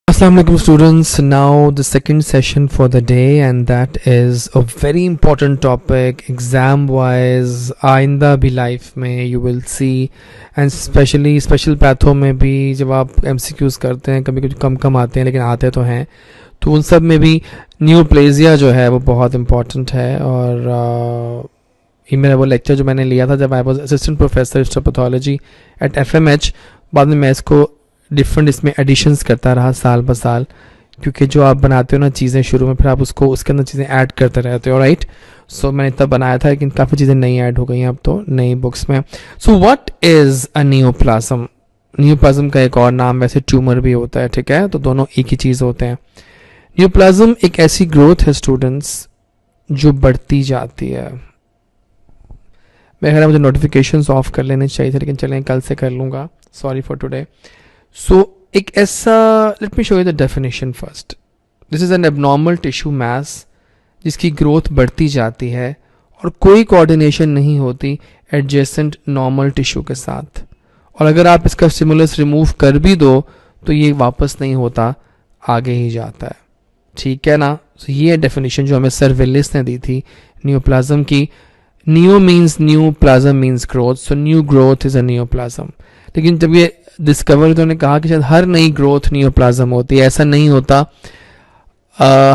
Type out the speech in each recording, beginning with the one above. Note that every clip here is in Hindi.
Assalamu alaikum students. Now the second session for the day, and that is a very important topic exam wise. आइंदा भी लाइफ में you will see, and especially special patho में भी जब आप MCQs करते हैं कभी कभी कम आते हैं लेकिन आते तो हैं, तो उन सब में भी न्यूप्लेजिया जो है वो बहुत इम्पॉर्टेंट है। और ये मेरा वो लेक्चर जो मैंने लिया था जब I was assistant professor histopathology at FMH, बाद में मैं इसको डिफरेंट इसमें एडिशंस करता रहा साल ब साल, क्योंकि जो आप बनाते हो ना चीज़ें शुरू में, फिर आप उसको उसके अंदर चीज़ें ऐड करते रहते हो, राइट। सो मैंने तब बनाया था लेकिन काफ़ी चीज़ें नई ऐड हो गई हैं अब तो नई बुक्स में। So what is a neoplasm? Neoplasm का एक और नाम वैसे ट्यूमर भी होता है, ठीक है, तो दोनों एक ही चीज़ होते हैं। नियोप्लाज्म एक ऐसी ग्रोथ है स्टूडेंट्स जो बढ़ती जाती है। मेरे ख्याल मुझे नोटिफिकेशंस ऑफ कर लेने चाहिए थे, लेकिन चलें कल से कर लूँगा, सॉरी फॉर टुडे। सो एक ऐसा, let me show you the definition first. This is an abnormal tissue mass जिसकी ग्रोथ बढ़ती जाती है और कोई कोऑर्डिनेशन नहीं होती एडजेसेंट नॉर्मल टिश्यू के साथ, और अगर आप इसका स्टिमुलस रिमूव कर भी दो तो ये वापस नहीं होता, आगे ही जाता है, ठीक है ना। so ये डेफिनेशन जो हमें सर विलिस ने दी थी नियोप्लाज्म की। Neo means new, plasm means growth, so new growth is a neoplasm. लेकिन जब ये डिस्कवर तो उन्होंने कहा कि शायद हर नई ग्रोथ नियोप्लाज्म होती है, ऐसा नहीं होता।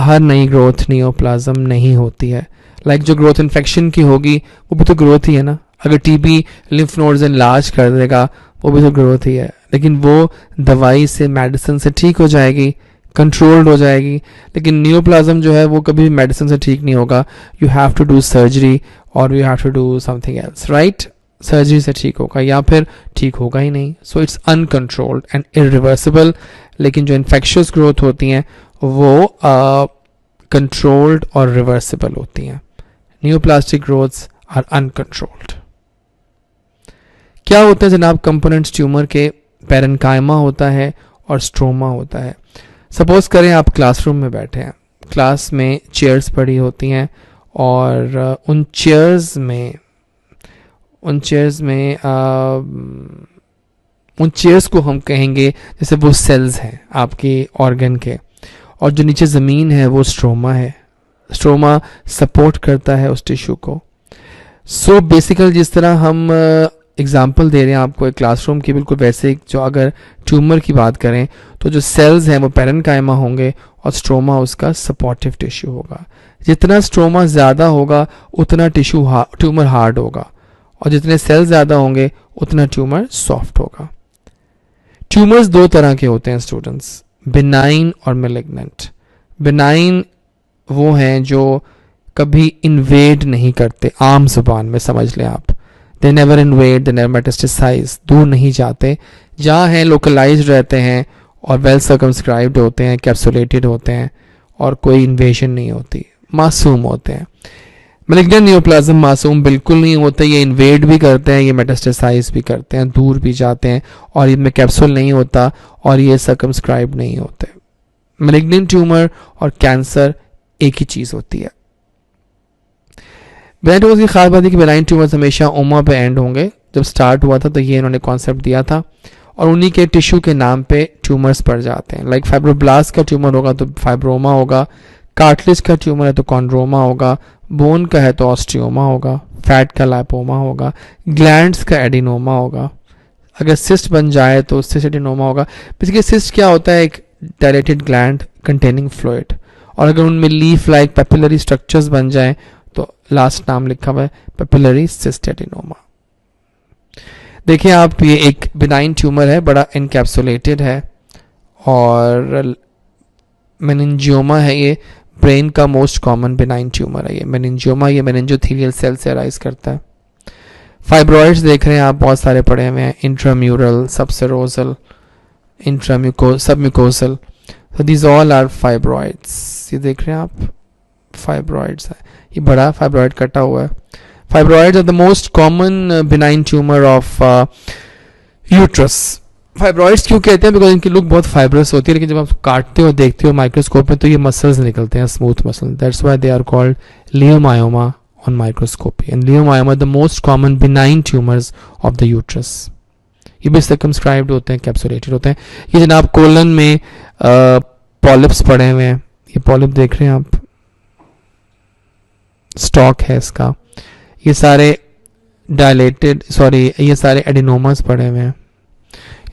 हर नई ग्रोथ नियोप्लाज्म नहीं होती है। लाइक जो ग्रोथ इन्फेक्शन की होगी वो भी तो ग्रोथ ही है ना। अगर टीबी लिम्फ नोड्स इनलार्ज कर देगा वो भी तो ग्रोथ ही है, लेकिन वो दवाई से, मेडिसिन से ठीक हो जाएगी, कंट्रोल्ड हो जाएगी। लेकिन नियोप्लाज्म जो है वो कभी मेडिसिन से ठीक नहीं होगा। You have to do surgery और you have to do something else, right. Surgery से ठीक होगा या फिर ठीक होगा ही नहीं। So it's uncontrolled and irreversible. लेकिन जो इन्फेक्शियस ग्रोथ होती हैं वो कंट्रोल्ड और रिवर्सिबल होती हैं। Neoplastic growths are uncontrolled. क्या होता है जनाब? कंपोनेंट्स ट्यूमर के पेरेन्काइमा होता है और स्ट्रोमा होता है। सपोज करें आप क्लासरूम में बैठे हैं, क्लास में चेयर्स पड़ी होती हैं और उन चेयर्स को हम कहेंगे जैसे वो सेल्स हैं आपके ऑर्गन के, और जो नीचे ज़मीन है वो स्ट्रोमा है। स्ट्रोमा सपोर्ट करता है उस टिश्यू को। सो बेसिकली जिस तरह हम एग्जाम्पल दे रहे हैं आपको एक क्लासरूम की, बिल्कुल वैसे जो अगर ट्यूमर की बात करें तो जो सेल्स हैं वो पेरेन्काइमा होंगे और स्ट्रोमा उसका सपोर्टिव टिश्यू होगा। जितना स्ट्रोमा ज़्यादा होगा उतना ट्यूमर हार्ड होगा, और जितने सेल ज़्यादा होंगे उतना ट्यूमर सॉफ्ट होगा। ट्यूमर्स दो तरह के होते हैं स्टूडेंट्स, बिनाइन और मैलिग्नेंट। बिनाइन वो हैं जो कभी इन्वेड नहीं करते, आम जुबान में समझ लें आप। They never invade, they never metastasise, दूर नहीं जाते, जहाँ हैं लोकलाइज्ड रहते हैं और वेल सर्कमस्क्राइब्ड होते हैं, कैप्सुलेटेड होते हैं और कोई इन्वेजन नहीं होती, मासूम होते हैं। मैलिग्नेंट नियोप्लाज्म मासूम बिल्कुल नहीं होते, ये इन्वेड भी करते हैं, ये मेटास्टेसाइज भी करते हैं, दूर भी जाते हैं, और इनमें कैप्सूल नहीं होता और ये सर्कमस्क्राइब नहीं होते। मैलिग्नेंट ट्यूमर और कैंसर एक ही चीज़ होती है। बेनाइन ट्यूमर्स की खास बात है कि बेनाइन ट्यूमर्स हमेशा ओमा पे एंड होंगे। जब स्टार्ट हुआ था तो ये इन्होंने कॉन्सेप्ट दिया था, और उन्हीं के टिश्यू के नाम पे ट्यूमर्स पड़ जाते हैं। लाइक फाइब्रोब्लास्ट का ट्यूमर होगा तो फाइब्रोमा होगा, कार्टिलेज का ट्यूमर है तो कॉन्ड्रोमा होगा, बोन का है तो ऑस्टियोमा होगा, फैट का लाइपोमा होगा, ग्लैंड्स का एडिनोमा होगा, अगर सिस्ट बन जाए तो सिस्ट एडिनोमा होगा। बेसिकली सिस्ट क्या होता है? एक डायलेटेड ग्लैंड कंटेनिंग फ्लूइड, और अगर उनमें लीफ लाइक पेपिलरी स्ट्रक्चर्स बन जाए तो लास्ट नाम लिखा हुआ है पेपिलरी सिस्ट एडिनोमा। देखिए आप, ये एक बिनाइन ट्यूमर है, बड़ा इनकैप्सुलेटेड है, और मेनिंजियोमा है, ये ब्रेन का मोस्ट कॉमन बिनाइन ट्यूमर है। ये मेनिंजियोमा, ये मेनिंजोथेलियल सेल से अराइज करता है। फाइब्रॉइड्स देख रहे हैं आप, बहुत सारे पड़े हुए हैं, इंट्राम्यूरल, सबसेरोजल, सबम्यूकोसल, तो दीज ऑल आर फाइब्रॉइड्स। ये देख रहे हैं आप, फाइब्रॉइड्स है, ये बड़ा फाइब्रॉइड कटा हुआ है। Fibroids are the most common benign tumour of uterus. Fibroids क्यों कहते हैं? बिकॉज इनकी लुक बहुत फाइब्रस होती है, लेकिन जब आप काटते हो देखते हो माइक्रोस्कोप में तो ये मसल्स निकलते हैं, smooth muscle. That's why they are called leiomyoma on microscopy. And leiomyoma the most common benign tumours of the uterus. ये भी सर्कमस्क्राइब्ड होते हैं, कैप्सुलेटेड होते हैं। ये जनाब कोलन में पॉलिप्स पड़े हुए हैं, ये पॉलिप देख रहे हैं आप, स्टॉक है इसका। ये सारे डायलेटेड ये सारे एडिनोमास पड़े हुए हैं,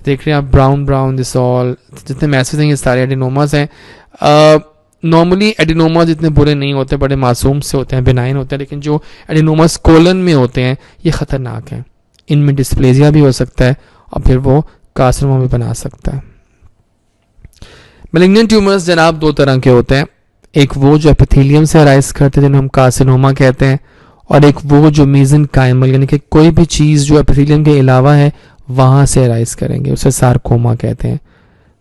देख रहे हैं आप, ब्राउन ब्राउन, दिस ऑल जितने मैसेज हैं ये सारे एडिनोमास हैं। नॉर्मली एडिनोमास इतने बुरे नहीं होते, बड़े मासूम से होते हैं, बिनाइन होते हैं, लेकिन जो एडिनोमास कोलन में होते हैं ये ख़तरनाक हैं। इनमें डिस्प्लेजिया भी हो सकता है और फिर वो कार्सिनोमा भी बना सकता है। मैलिग्नेंट ट्यूमर्स जनाब दो तरह के होते हैं, एक वो जो एपिथेलियम से अराइज करते हैं जिन्हें हम कार्सिनोमा कहते हैं, और एक वो जो मेसेनकाइमल यानी कि कोई भी चीज़ जो एपिथेलियम के अलावा है वहाँ से अराइज करेंगे, उसे सार्कोमा कहते हैं।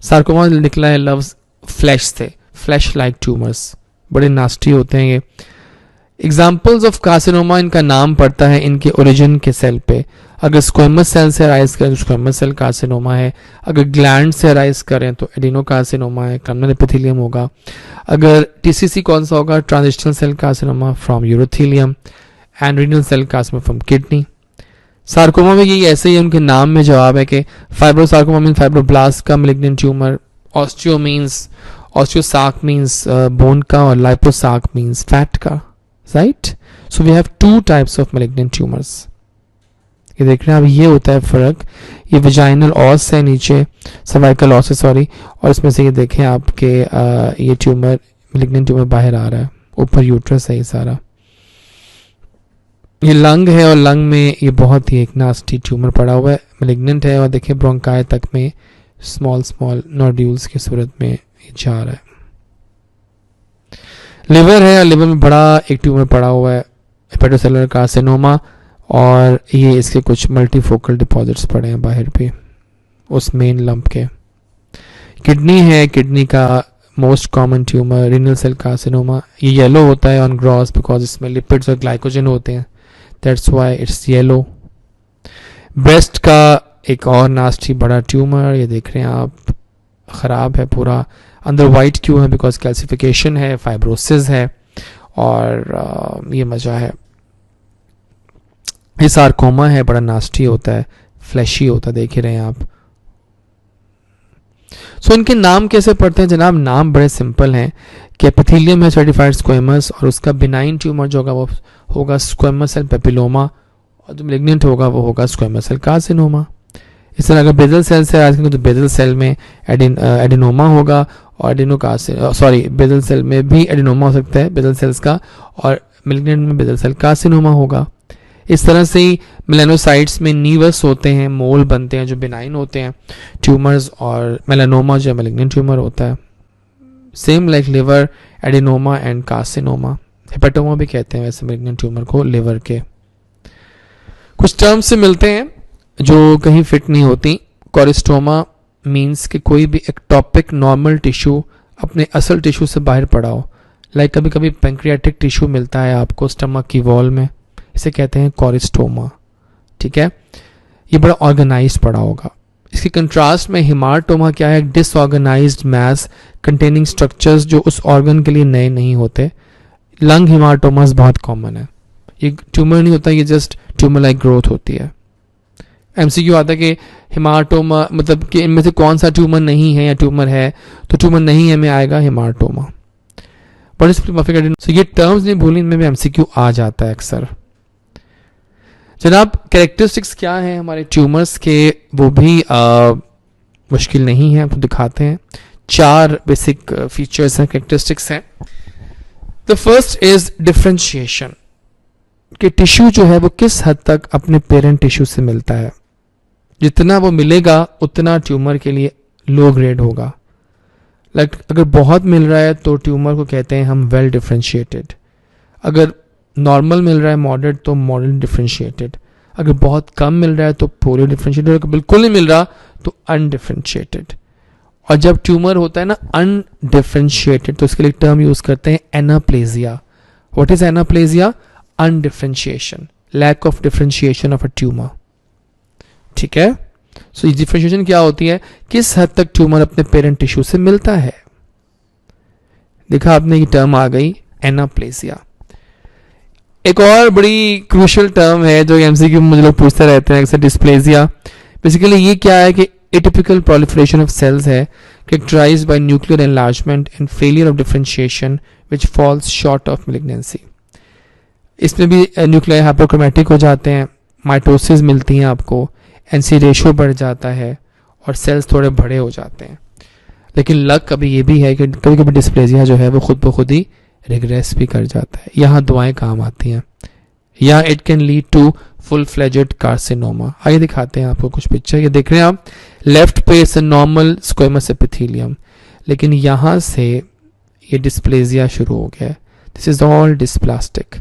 सार्कोमा निकला है लफ्ज़ फ्लैश से, फ्लैश लाइक ट्यूमर्स, बड़े नास्टी होते हैं ये। एग्जाम्पल्स ऑफ कार्सिनोमा, इनका नाम पड़ता है इनके ओरिजिन के सेल पे। अगर स्क्वेमस सेल से अराइज करें तो स्क्वेमस सेल कार्सिनोमा है, अगर ग्लैंड से अराइज करें तो एडिनो कार्सिनोमा है, कम्युनल एपिथेलियम होगा। अगर टीसीसी कौन सा होगा, transitional cell carcinoma from urothelium, and renal cell carcinoma from kidney. Sarcoma में यही ऐसे ही उनके नाम में जवाब है कि फाइब्रोसार्कोमा मीन्स फाइब्रोब्लास्ट का malignant tumour, osteo means osteosarc means bone का, और लाइपोसार्क मीन्स फैट का, right. So we have two types of malignant tumours. ये देख रहे हैं आप, ये होता है फर्क, ये विजाइनल ऑस है नीचे, सर्वाइकल ऑस है सॉरी, और इसमें से ये देखें आपके ये ट्यूमर मैलिग्नेंट ट्यूमर बाहर आ रहा है, ऊपर यूट्रस है ये सारा। ये लंग है और लंग में ये बहुत ही एक नास्टी ट्यूमर पड़ा हुआ है, मैलिग्नेंट है, और देखिए ब्रोंकाई तक में स्मॉल स्मॉल नोड्यूल्स की सूरत में ये जा रहा है। लिवर है, लिवर में बड़ा एक ट्यूमर पड़ा हुआ है, हेपेटोसेलुलर कार्सिनोमा, और ये इसके कुछ मल्टीफोकल डिपॉजिट्स पड़े हैं बाहर पे उस मेन लंप के। किडनी है, किडनी का most common tumour renal cell carcinoma, ये येलो होता है ऑन ग्रॉस बिकॉज इसमें लिपिड्स और ग्लाइकोजन होते हैं, that's why it's yellow. Breast का एक और नास्टी बड़ा ट्यूमर, ये देख रहे हैं आप, ख़राब है पूरा, अंदर वाइट क्यों है, बिकॉज कैल्सिफिकेशन है, फाइब्रोसिस है, और ये मजा है। ये सार्कोमा है, बड़ा नास्टी होता है, फ्लैशी होता है, देख ही रहे हैं आप। सो इनके नाम कैसे पढ़ते हैं जनाब, नाम बड़े सिंपल हैं कि एपिथेलियम है सर्टिफाइड स्क्वेमस, और उसका बिनाइन ट्यूमर जो होगा वो होगा स्क्वेमस सेल पेपिलोमा, और जो मैलिग्नेंट होगा वो होगा स्क्वेमस सेल कार्सिनोमा। इस तरह अगर बेजल सेल से आज तो बेजल सेल में एडिनोमा होगा, और बेजल सेल में भी एडिनोमा हो सकता है बेजल सेल्स का, और मैलिग्नेंट में बेजल सेल कार्सिनोमा होगा। इस तरह से ही मेलानोसाइट्स में नीवस होते हैं, मोल बनते हैं जो बिनाइन होते हैं ट्यूमर्स, और मेलानोमा जो मैलिग्नेंट ट्यूमर होता है। Same like liver, adenoma and carcinoma, hepatoma भी कहते हैं वैसे मैलिग्नेंट ट्यूमर को लिवर के। कुछ टर्म्स से मिलते हैं जो कहीं फिट नहीं होती। कोरिस्टोमा मीन्स कि कोई भी एक्टोपिक नॉर्मल टिश्यू अपने असल टिश्यू से बाहर पड़ा हो, लाइक कभी कभी पेंक्रियाटिक टिश्यू मिलता है आपको स्टमक की वॉल में, इसे कहते हैं कोरिस्टोमा, ठीक है। ये बड़ा ऑर्गेनाइज्ड पड़ा होगा। इसके कंट्रास्ट में हिमाटोमा क्या है, डिसऑर्गेनाइज्ड मैस कंटेनिंग स्ट्रक्चर्स जो उस ऑर्गन के लिए नए नहीं होते। लंग हिमाटोमास बहुत कॉमन है, ये ट्यूमर नहीं होता, ये जस्ट ट्यूमर लाइक ग्रोथ होती है। एमसीक्यू आता है कि हिमाटोमा मतलब कि इनमें से कौन सा ट्यूमर नहीं है या ट्यूमर है, तो ट्यूमर नहीं है में आएगा हिमाटोमा। बट इस ये टर्म्स नहीं भूलें, इनमें भी एमसीक्यू आ जाता है अक्सर। जनाब कैरेक्टरिस्टिक्स क्या हैं हमारे ट्यूमर्स के, वो भी मुश्किल नहीं है, आपको दिखाते हैं। 4 बेसिक फीचर्स हैं, कैरेक्टरिस्टिक्स हैं। द फर्स्ट इज डिफरेंशिएशन, कि टिश्यू जो है वो किस हद तक अपने पेरेंट टिश्यू से मिलता है। जितना वो मिलेगा उतना ट्यूमर के लिए लो ग्रेड होगा। लाइक अगर बहुत मिल रहा है तो ट्यूमर को कहते हैं हम वेल डिफरेंशिएटेड, अगर नॉर्मल मिल रहा है मॉडरेट तो मॉडरेट डिफरेंशिएटेड, अगर बहुत कम मिल रहा है तो पोरो डिफरेंशिएटेड, अगर बिल्कुल नहीं मिल रहा तो अनडिफरेंशिएटेड। और जब ट्यूमर होता है ना अनडिफरेंशिएटेड तो इसके लिए टर्म यूज करते हैं anaplasia. What is anaplasia? Undifferentiation, lack of differentiation of a tumour, ठीक है। सो ये डिफरेंशिएशन क्या होती है, किस हद तक ट्यूमर अपने पेरेंट टिश्यू से मिलता है। देखा आपने ये टर्म आ गई एनाप्लेजिया। एक और बड़ी क्रूशियल टर्म है जो एमसीक्यू में मुझे लोग पूछते रहते हैं, जैसे डिस्प्लेजिया। बेसिकली ये क्या है कि एटिपिकल proliferation ऑफ सेल्स है, characterized by nuclear enlargement and failure of differentiation which falls short of malignancy. इसमें भी न्यूक्लियाई हाइपोक्रोमैटिक हो जाते हैं, माइटोसिस मिलती हैं आपको, एनसी रेशियो बढ़ जाता है और सेल्स थोड़े बड़े हो जाते हैं. लेकिन लक कभी ये भी है कि कभी कभी डिस्प्लेजिया जो है वो खुद ब खुद ही रिग्रेस भी कर जाता है. यहाँ दुआएं काम आती हैं. या it can lead to full fledged carcinoma. आइए दिखाते हैं आपको कुछ पिक्चर. ये देख रहे हैं आप, लेफ्ट पे इट्स नॉर्मल स्क्वेमस एपिथेलियम, लेकिन यहाँ से ये डिस्प्लेजिया शुरू हो गया है. This is all dysplastic.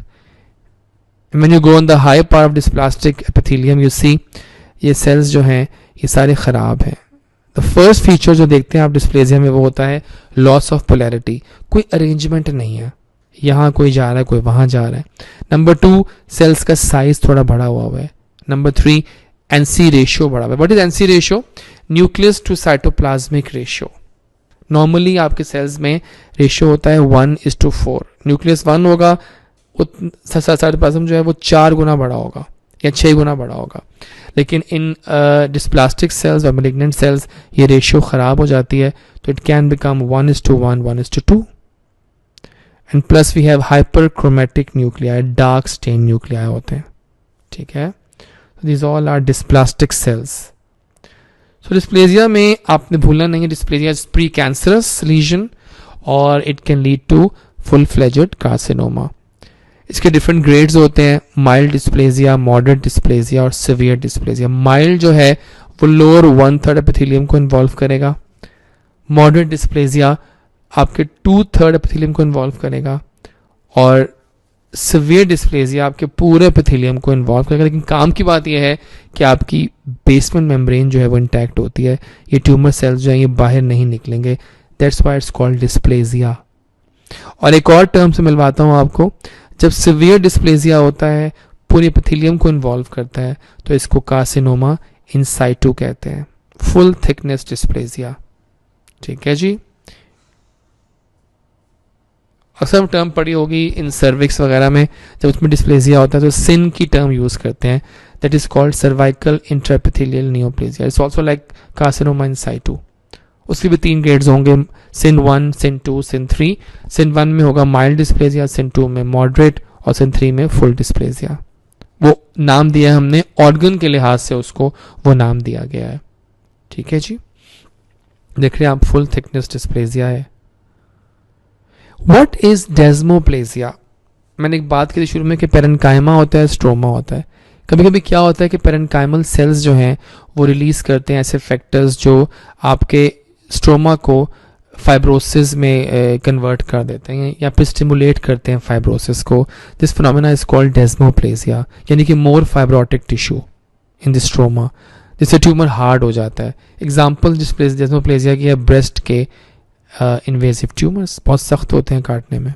When you go on the high part of dysplastic epithelium you see ये सेल्स जो हैं ये सारे खराब हैं. द फर्स्ट फीचर जो देखते हैं आप डिस्प्लेजिया में वो होता है लॉस ऑफ पोलैरिटी. कोई अरेंजमेंट नहीं है, यहाँ कोई जा रहा है कोई वहां जा रहा है. नंबर 2, सेल्स का साइज थोड़ा बड़ा हुआ है. नंबर 3, एनसी रेशियो बढ़ा हुआ है. What is NC ratio? Nucleus to cytoplasmic ratio. Normally आपके सेल्स में रेशियो होता है 1:4. न्यूक्लियस 1 होगा, साइटोप्लाज्म जो है वो 4 गुना बड़ा होगा या 6 गुना बड़ा होगा. लेकिन इन डिस्प्लास्टिक सेल्स और मैलिग्नेंट सेल्स ये रेशियो खराब हो जाती है, तो it can become 1:1, 1:2. And plus we have hyperchromatic nuclei, dark stain nuclei होते हैं. ठीक है, these all are dysplastic cells. So dysplasia में आपने भूलना नहीं है, dysplasia is precancerous lesion और it can lead to full fledged carcinoma. इसके डिफरेंट ग्रेड्स होते हैं, माइल्ड डिस्प्लेजिया, मॉडरेट डिस्प्लेजिया और सिवियर डिस्प्लेजिया. माइल्ड जो है वो लोअर 1/3 एपिथेलियम को इन्वॉल्व करेगा. मॉडरेट डिस्प्लेजिया आपके 2/3 एपिथेलियम को इन्वॉल्व करेगा और सिवियर डिस्प्लेजिया आपके पूरे एपिथेलियम को इन्वॉल्व करेगा. लेकिन काम की बात यह है कि आपकी बेसमेंट मेम्ब्रेन जो है वो इंटैक्ट होती है. ये ट्यूमर सेल्स जो हैं ये बाहर नहीं निकलेंगे. That's why it's called dysplasia. और एक और टर्म से मिलवाता हूँ आपको. जब सिवियर डिस्प्लेजिया होता है, पूरे एपिथेलियम को इन्वॉल्व करता है, तो इसको कार्सिनोमा इन साइटू कहते हैं. Full thickness dysplasia. ठीक है जी. अक्सर टर्म पड़ी होगी इन सर्विक्स वगैरह में, जब उसमें डिस्प्लेजिया होता है तो सिन की टर्म यूज करते हैं. That is called cervical intraepithelial neoplasia. It's also like carcinoma in situ. उसके भी 3 ग्रेड्स होंगे, सिन 1, सिन 2, सिन 3. सिन 1 में होगा माइल्ड डिस्प्लेजिया, सिन 2 में मॉडरेट और सिन 3 में फुल डिस्प्लेजिया. वो नाम दिया है हमने ऑर्गन के लिहाज से, उसको वो नाम दिया गया है. ठीक है जी. देख रहे हैं आप, फुल थिकनेस डिस्प्लेजिया है. What is डेस्मोप्लेजिया? मैंने एक बात की थी शुरू में कि पेरेन्काइमा होता है, स्ट्रोमा होता है. कभी कभी क्या होता है कि पेरेन्काइमल सेल्स जो हैं वो रिलीज करते हैं ऐसे फैक्टर्स जो आपके स्ट्रोमा को फाइब्रोसिस में कन्वर्ट कर देते हैं या फिर स्टिमुलेट करते हैं फाइब्रोसिस को. This phenomena is called desmoplasia, यानी कि more fibrotic tissue in the stroma, जिससे ट्यूमर हार्ड हो जाता है. एग्जाम्पल जिस डेस्मोप्लेजिया की है ब्रेस्ट के इन्वेजिव ट्यूमर्स, बहुत सख्त होते हैं काटने में.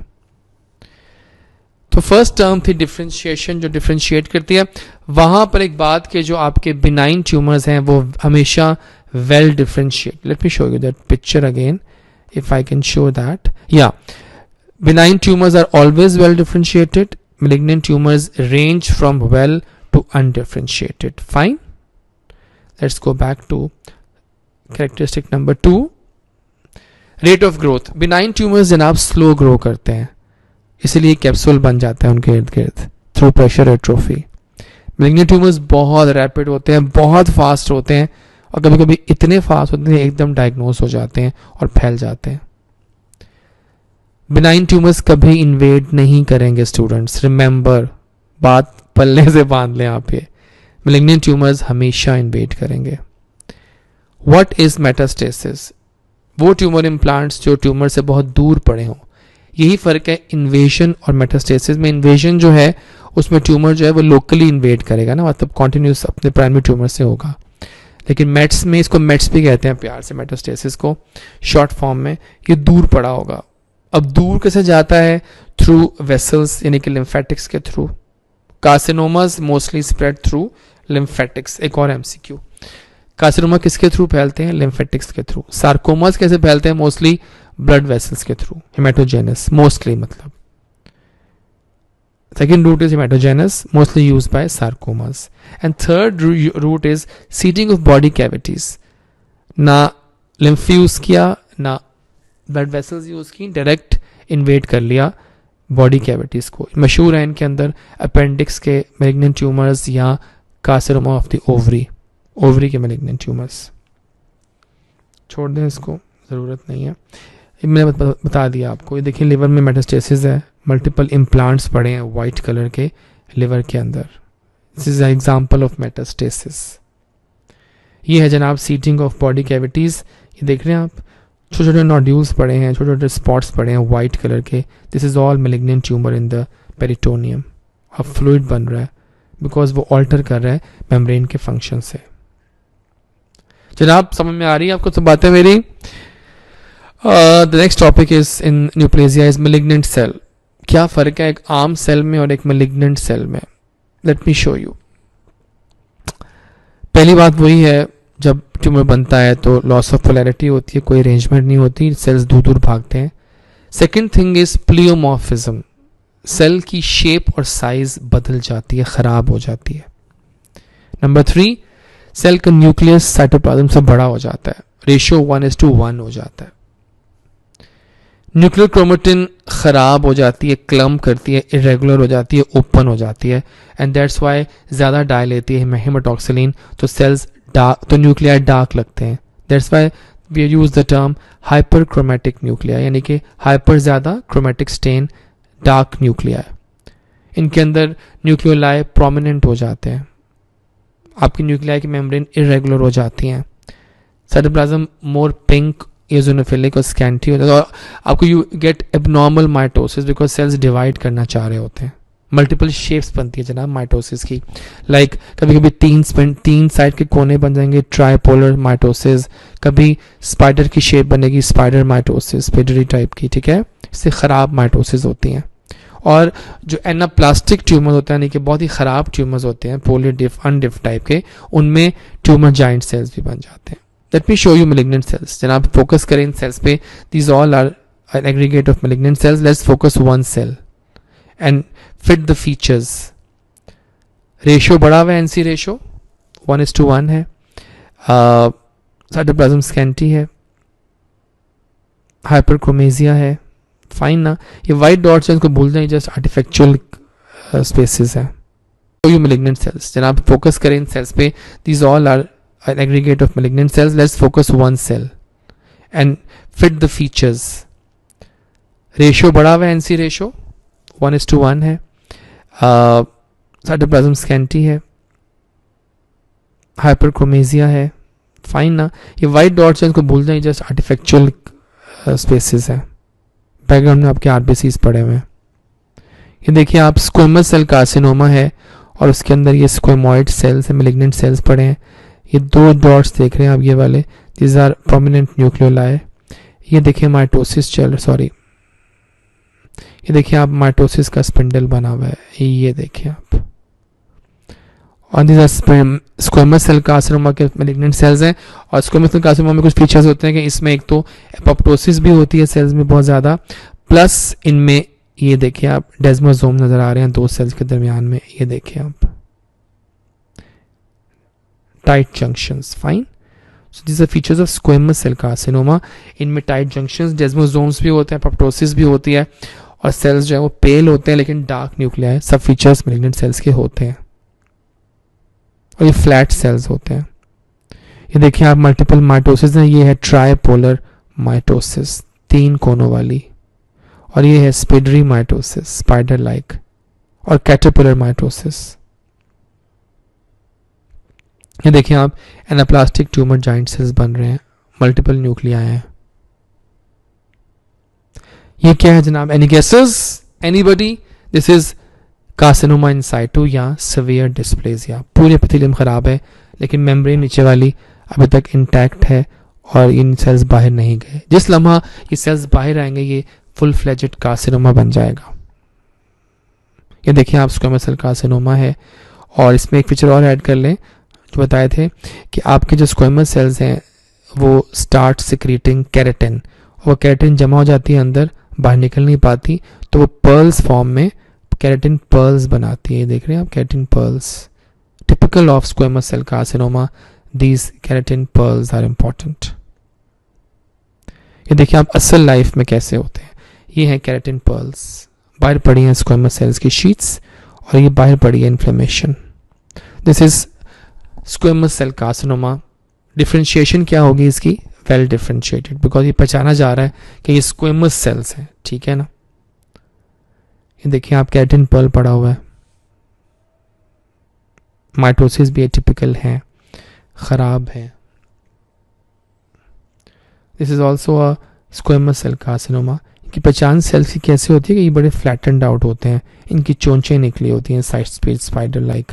तो फर्स्ट टर्म थी डिफ्रेंशिएशन, जो डिफ्रेंशिएट करती है. वहां पर एक बात कि जो आपके बिनाइन ट्यूमर्स हैं वो हमेशा well differentiate. Late me show you that picture again if I can show that. Yeah, benign tumors are always well differentiated. Malignant tumors range from well to undifferentiated. Fine. Let's go back to characteristic number 2. Rate of growth. Benign tumors जनाब slow grow करते हैं, इसलिए कैप्सूल बन जाता है उनके इर्द गिर्द through pressure atrophy. Malignant tumors बहुत रैपिड होते हैं, बहुत फास्ट होते हैं और कभी कभी इतने फास्ट होते हैं एकदम डायग्नोस हो जाते हैं और फैल जाते हैं. बिनाइन ट्यूमर्स कभी इन्वेड नहीं करेंगे स्टूडेंट्स, रिमेंबर, बात पल्ले से बांध लें आप ये. मैलिग्नेंट ट्यूमर्स हमेशा इन्वेड करेंगे. What is metastasis? वो ट्यूमर इम्प्लांट्स जो ट्यूमर से बहुत दूर पड़े हों. यही फर्क है इन्वेजन और मेटास्टेसिस में. इन्वेजन जो है उसमें ट्यूमर जो है वो लोकली इन्वेड करेगा ना, मतलब कॉन्टिन्यूस अपने प्राइमरी ट्यूमर से होगा. लेकिन मेट्स में, इसको मेट्स भी कहते हैं प्यार से, मेटास्टेसिस को शॉर्ट फॉर्म में, ये दूर पड़ा होगा. अब दूर कैसे जाता है? थ्रू वेसल्स, यानी कि लिम्फेटिक्स के through. Carcinomas mostly spread through lymphatics. एक और एमसीक्यू, कार्सिनोमा किसके थ्रू फैलते हैं? लिम्फेटिक्स के थ्रू. सार्कोमास कैसे फैलते हैं? मोस्टली ब्लड वेसल्स के थ्रू, हेमेटोजेनस मोस्टली. मतलब Second route is hematogenous, mostly used by sarcomas. And third route is seeding of body cavities. ना lymph यूज़ किया ना ब्लड वेसल्स यूज़ की, डायरेक्ट इन्वेड कर लिया बॉडी कैविटीज़ को. मशहूर है इनके अंदर अपेंडिक्स के मैलिग्नेंट ट्यूमर्स या कार्सिनोमा ऑफ द ओवरी के मैलिग्नेंट ट्यूमर्स. छोड़ दें इसको, ज़रूरत नहीं है. मैंने बता दिया आपको. ये देखिए लिवर में मेटास्टेसिस है, मल्टीपल इम्प्लांट्स पड़े हैं वाइट कलर के लिवर के अंदर. This is an example of metastasis. ये है जनाब सीटिंग ऑफ बॉडी कैविटीज़. ये देख रहे हैं आप, छोटे छोटे नोड्यूल्स पड़े हैं, छोटे छोटे स्पॉट्स पड़े हैं वाइट कलर के. This is all malignant tumour in the peritoneum. अब फ्लूइड बन रहा है बिकॉज वो ऑल्टर कर रहा है मेम्ब्रेन के फंक्शन से. जनाब समझ में आ रही है आपको सब बातें मेरी? The next topic is in neoplasia is malignant cell. क्या फ़र्क है एक आम सेल में और एक मैलिग्नेंट सेल में? Let me show you. पहली बात वही है, जब ट्यूमर बनता है तो लॉस ऑफ पोलैरिटी होती है, कोई अरेंजमेंट नहीं होती, सेल्स दूर दूर भागते हैं. Second thing is pleomorphism. Cell की शेप और साइज बदल जाती है, ख़राब हो जाती है. नंबर 3, सेल का न्यूक्लियस साइटोप्लाज्म से बड़ा हो जाता है, रेशियो 1:1 हो जाता है. न्यूक्लियर क्रोमेटिन ख़राब हो जाती है, क्लम्प करती है, इरेगुलर हो जाती है, ओपन हो जाती है. एंड दैट्स वाई ज़्यादा डाई लेती है हेमाटोक्सिलिन, तो सेल्स डार्क, तो न्यूक्लियाई डार्क लगते हैं. That's why we use the term hyperchromatic nuclei, यानी कि हाइपर ज़्यादा, क्रोमेटिक स्टेन, डार्क न्यूक्लिया. इनके अंदर न्यूक्लियोलाई प्रोमिनेंट हो जाते हैं. आपकी न्यूक्लियाई की मेम्ब्रेन इरेगुलर हो जाती हैं. साइटोप्लाज्म मोर पिंक, eosinophilic और स्कैंटी होता है. और आपको you get abnormal mitosis because cells divide करना चाह रहे होते हैं. मल्टीपल शेप्स बनती है जनाब माइटोसिस की. लाइक कभी कभी तीन साइड के कोने बन जाएंगे, ट्राइपोलर माइटोसिस. कभी स्पाइडर की शेप बनेगी, स्पाइडर माइटोसिस, स्पाइडरी टाइप की. ठीक है, इससे ख़राब माइटोसिस होती हैं. और जो एनाप्लास्टिक ट्यूमर्स होते हैं, यानी कि बहुत ही ख़राब ट्यूमर्स होते हैं, पोलीडिफ अनडिफ टाइप के, उनमें ट्यूमर जाइंट सेल्स भी बन जाते हैं. Let me show you malignant cells. जनाब फोकस करें इन सेल्स पे. These all are an aggregate of malignant cells. Let's focus one cell and fit the features. Ratio बढ़ा हुआ है, NC रेशियो 1:1 है. साइटोप्लाज्म स्कैंटी है, हाइपरक्रोमेजिया है. फाइन ना. ये वाइट डॉट्स हैं, इसको भूल जाए, जस्ट आर्टिफैक्चुअल स्पेसिस है. Show you malignant cells. जनाब फोकस करें इन सेल्स पे. These all are an aggregate of malignant cells. Let's focus one cell and fit the features. Ratio बढ़ा हुआ है, NC रेशियो 1:1 है. साइटोप्लाज्म स्कैंटी है, हाइपरक्रोमेजिया है. फाइन ना. ये वाइट डॉट्स हैं, इसको भूल जाए, जस्ट आर्टिफैक्चुअल स्पेसिस है. बैकग्राउंड में आपके आरबीसीज पड़े हुए हैं. ये देखिए आप, स्क्वेमस सेल कार्सिनोमा है और उसके अंदर ये स्क्वेमॉइड सेल्स है, मैलिग्नेंट सेल्स पड़े हैं. ये 2 डॉट्स देख रहे हैं आप, ये वाले, दिस आर प्रोमिनेंट न्यूक्लियोलाई. ये देखिए माइटोसिस ये देखिए आप, माइटोसिस का स्पिंडल बना हुआ है, ये देखिए आप. और this are squamous cell carcinoma के मैलिग्नेंट सेल्स हैं. और स्क्वेमस सेल कार्सिनोमा में कुछ फीचर्स होते हैं कि इसमें एक तो एपोप्टोसिस भी होती है सेल्स में बहुत ज़्यादा, प्लस इनमें ये देखिए आप डेस्मोसोम नज़र आ रहे हैं 2 सेल्स के दरमियान में. ये देखिए आप, tight junctions. Fine. So this are features of squamous cell carcinoma. इनमें टाइट जंक्शंस, डेस्मोसोम्स भी होते हैं, एपोप्टोसिस भी होती है, और सेल्स जो है वो पेल होते हैं लेकिन डार्क न्यूक्लिया है. सब फीचर्स मैलिग्नेंट सेल्स के होते हैं. और ये फ्लैट सेल्स होते हैं. ये देखिए आप, मल्टीपल माइटोसिस हैं. ये है ट्राइपोलर माइटोसिस, 3 कोनों वाली. और ये है स्पाइडरी माइटोसिस, स्पाइडर लाइक. और कैटरपिलर माइटोसिस. ये देखिए आप, एनाप्लास्टिक ट्यूमर जाइंट सेल्स बन रहे हैं, मल्टीपल न्यूक्लिया हैं. ये क्या है जनाब? Any guesses? Anybody? This is carcinoma in situ या सीवियर डिस्प्लेसिया. पूरे एपिथेलियम खराब है लेकिन मेम्ब्रेन नीचे वाली अभी तक इंटैक्ट है और इन सेल्स बाहर नहीं गए. जिस लम्हा ये सेल्स बाहर आएंगे ये फुल फ्लेजेड कार्सिनोमा बन जाएगा. ये देखिए आप, स्क्वेमस सेल कार्सिनोमा है. और इसमें एक फीचर और ऐड कर लें जो बताए थे कि आपके जो स्क्वेमस सेल्स हैं वो स्टार्ट सिक्रीटिंग केराटिन. वो केराटिन जमा हो जाती है अंदर, बाहर निकल नहीं पाती, तो वो पर्ल्स फॉर्म में केराटिन पर्ल्स बनाती है, देख रहे हैं आप, keratin pearls typical of squamous cell carcinoma. These keratin pearls are important. ये देखिए आप असल लाइफ में कैसे होते हैं. ये हैं केराटिन पर्ल्स, बाहर पड़ी हैं स्क्वेमस सेल्स की शीट्स और ये बाहर पड़ी है inflammation. This is squamous cell carcinoma. Differentiation क्या होगी इसकी? वेल डिफ्रेंशिएटेड, बिकॉज ये पहचाना जा रहा है कि ये स्क्वेमस सेल्स हैं, ठीक है ना. ये देखिए आप, केराटिन पर्ल पड़ा हुआ है. माइटोसिस भी एटिपिकल है, खराब है. This is also a squamous cell carcinoma. इनकी पहचान सेल्स की कैसे होती है कि ये बड़े फ्लैटेंड आउट होते हैं, इनकी चोंचें निकली होती हैं side spider like.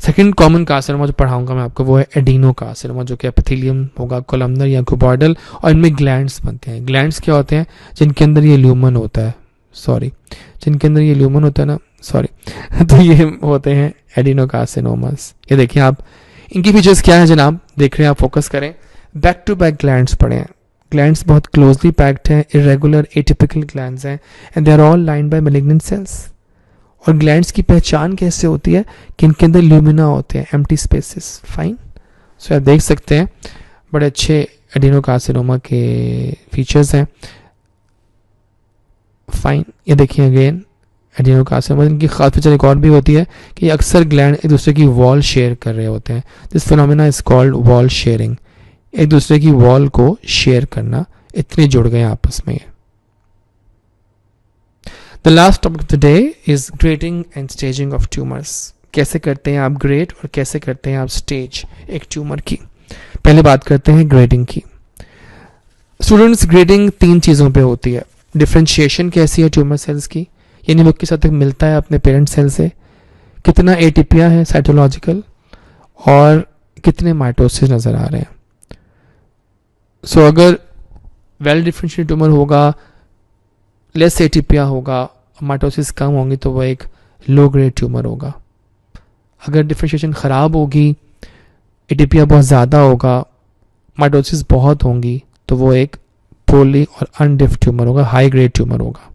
Second common carcinoma जो पढ़ाऊंगा मैं आपको वो है एडिनो कार्सिनोमा, जो कि एपिथेलियम होगा, कोलमनर या क्यूबॉइडल, और इनमें ग्लैंड्स बनते हैं. ग्लैंड्स क्या होते हैं? जिनके अंदर ये ल्यूमन होता है, जिनके अंदर ये ल्यूमन होता है ना, तो ये होते हैं एडिनोकार्सिनोमास. ये देखिए आप, इनकी फीचर्स क्या है जनाब, देख रहे हैं आप, फोकस करें. बैक टू बैक ग्लैंड्स पड़े हैं. ग्लैंड्स बहुत क्लोजली पैक्ड हैं, इरेगुलर एटिपिकल ग्लैंड्स हैं, and they are all lined by malignant cells. और ग्लैंड्स की पहचान कैसे होती है कि इनके अंदर ल्यूमिना होते हैं, एम्प्टी स्पेसेस. फाइन. सो आप देख सकते हैं बड़े अच्छे एडिनोकार्सिनोमा के फीचर्स हैं. फाइन. ये देखिए अगेन एडिनोकार्सिनोमा. इनकी खास फीचर एक और भी होती है कि अक्सर ग्लैंड एक दूसरे की वॉल शेयर कर रहे होते हैं. This phenomena is called wall sharing. एक दूसरे की वॉल को शेयर करना, इतने जुड़ गए आपस में. The last topic of the day is grading and staging of tumours. कैसे करते हैं आप ग्रेड और कैसे करते हैं आप स्टेज एक ट्यूमर की. पहले बात करते हैं ग्रेडिंग की. स्टूडेंट्स, ग्रेडिंग 3 चीज़ों पे होती है. डिफ्रेंशिएशन कैसी है ट्यूमर सेल्स की, यानी वो किस हद तक मिलता है अपने पेरेंट सेल से, कितना एटीपिया है साइटोलॉजिकल, और कितने माइटोसिस नज़र आ रहे हैं. सो अगर वेल डिफ्रेंशिएटेड ट्यूमर होगा, लेस एटीपिया होगा, माइटोसिस कम होंगी, तो वो एक लो ग्रेड ट्यूमर होगा. अगर डिफ्रेंशिएशन ख़राब होगी, एटीपिया बहुत ज़्यादा होगा, माइटोसिस बहुत होंगी, तो वो एक पोली और अनडिफ ट्यूमर होगा, हाई ग्रेड ट्यूमर होगा.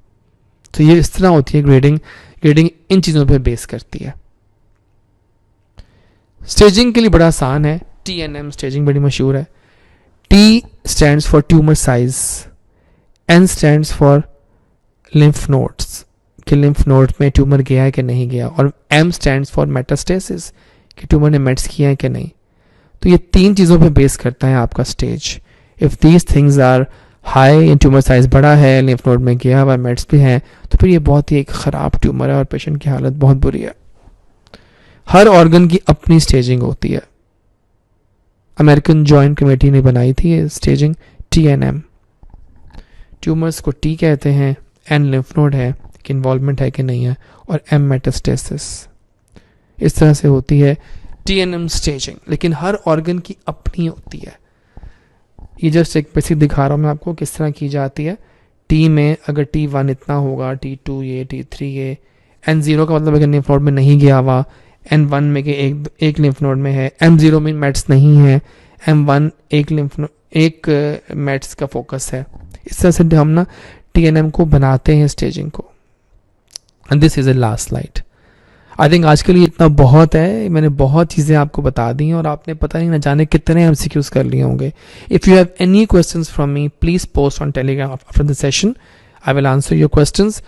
तो ये इस तरह होती है ग्रेडिंग. ग्रेडिंग इन चीज़ों पे बेस करती है. स्टेजिंग के लिए बड़ा आसान है. TNM स्टेजिंग बड़ी मशहूर है. T stands for tumour size, N stands for lymph nodes, कि लिम्फ नोड में ट्यूमर गया है कि नहीं गया, और M स्टैंड्स फॉर मेटास्टेसिस, कि ट्यूमर ने मेट्स किया है कि नहीं. तो ये 3 चीज़ों पे बेस करता है आपका stage. If these things are high in tumour size बड़ा है, लिम्फ नोड में गया हुआ, मेट्स भी हैं, तो फिर ये बहुत ही एक ख़राब ट्यूमर है और पेशेंट की हालत बहुत बुरी है. हर ऑर्गन की अपनी स्टेजिंग होती है. अमेरिकन जॉइंट कमेटी ने बनाई थी ये स्टेजिंग, TNM. ट्यूमर्स को T कहते हैं, N लिम्फ नोड है कि इन्वॉल्वमेंट है कि नहीं है, और M मेटास्टेसिस. इस तरह से होती है TNM स्टेजिंग, लेकिन हर ऑर्गन की अपनी होती है. ये जस्ट एक बेसिक दिखा रहा हूँ मैं आपको किस तरह की जाती है. T में अगर T1 इतना होगा, T2 ये, T3 ये, N0 का मतलब अगर लिम्फ नोड में नहीं गया हुआ, N1 में कि एक लिम्फ नोड में है, M0 में मेट्स नहीं है, M1 एक मेट्स का फोकस है. इस तरह से हम ना TNM को बनाते हैं स्टेजिंग को. And this is a last slide. I think आज के लिए इतना बहुत है. मैंने बहुत चीज़ें आपको बता दी हैं और आपने पता नहीं ना जाने कितने MCQs कर लिए होंगे. If you have any questions from me, please post on Telegram after the session. I will answer your questions.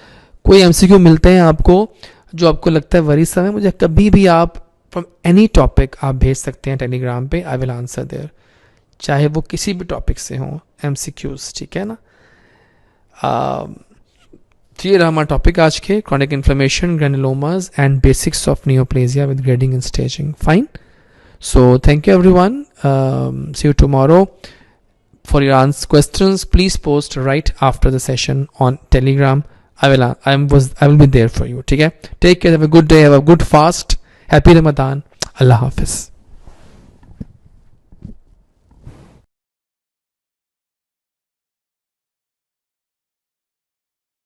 कोई MCQ मिलते हैं आपको जो आपको लगता है वरीसम है, मुझे कभी भी आप फ्रॉम एनी टॉपिक आप भेज सकते हैं टेलीग्राम पे. आई विल आंसर देयर, चाहे वो किसी भी टॉपिक से हों MCQs, ठीक है ना. ये रहा हमारा टॉपिक आज के, chronic inflammation, granulomas and basics of neoplasia with grading and staging. Fine. So thank you everyone. See you tomorrow. For your questions, please post right after the session on Telegram. I will be there for you. ठीक है. Take care. Have a good day. Have a good fast. Happy Ramadan. Allah Hafiz.